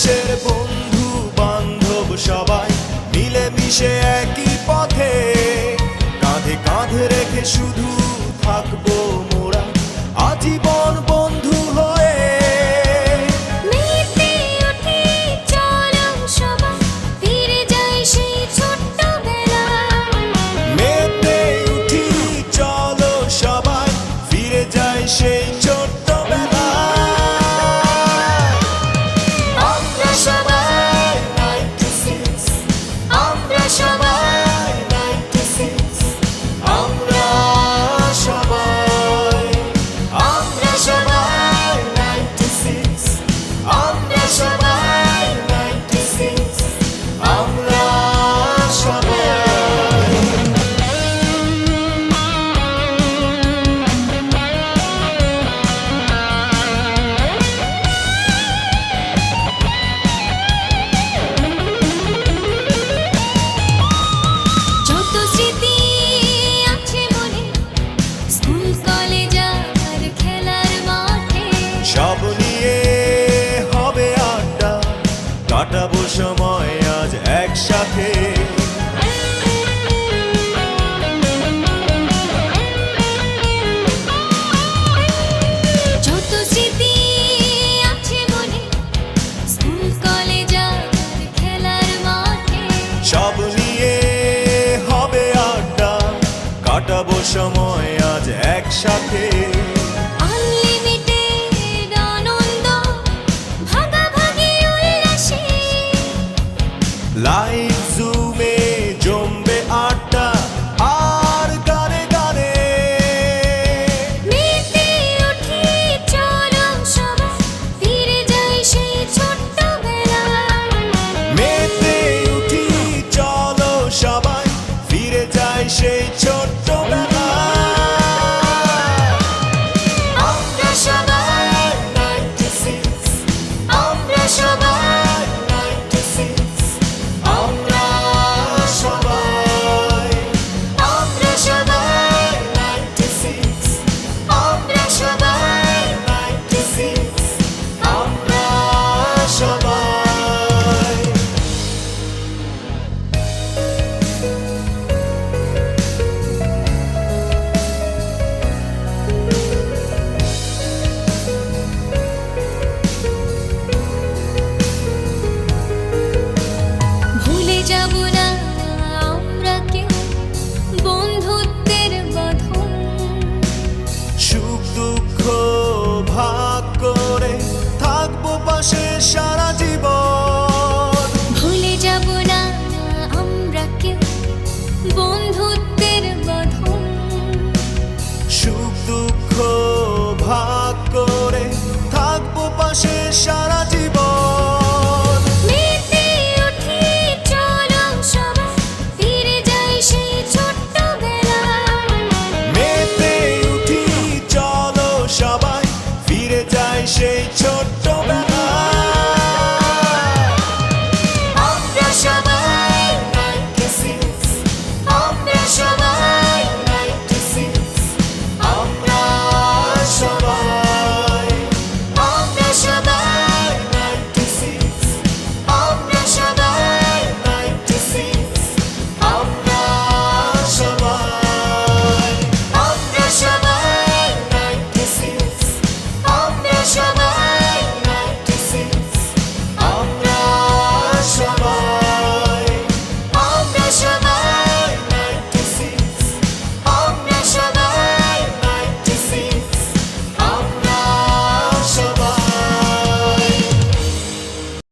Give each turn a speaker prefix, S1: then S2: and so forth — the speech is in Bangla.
S1: দেশের বন্ধু বান্ধব সবাই মিলেমিশে একই পথে, কাঁধে কাঁধে রেখে শুধু থাকবো মোরা আজীবন বন্ধু হয়ে।
S2: মেতে উঠি চলো সবাই ফিরে যাই সেই ছোট্টবেলা।
S1: মেতে উঠি চলো সবাই ফিরে যাই সেই ছোট্টবেলা।
S2: আমরা সবাই 96, আমরা সবাই 96,
S1: আমরা সবাই,
S2: আমরা সবাই 96,
S1: আমরা সবাই 96, আমরা সবাই।
S2: যত স্মৃতি আছে মনে, স্কুল কলেজ আর খেলার মাঠে,
S1: সব নিয়ে হবে আড্ডা, কাটাবো সময় আজ একসাথে।
S2: যত স্মৃতি আছে মনে, স্কুল কলেজ আর খেলার মাঠে,
S1: সব নিয়ে হবে আড্ডা, কাটাবো সময় আজ একসাথে।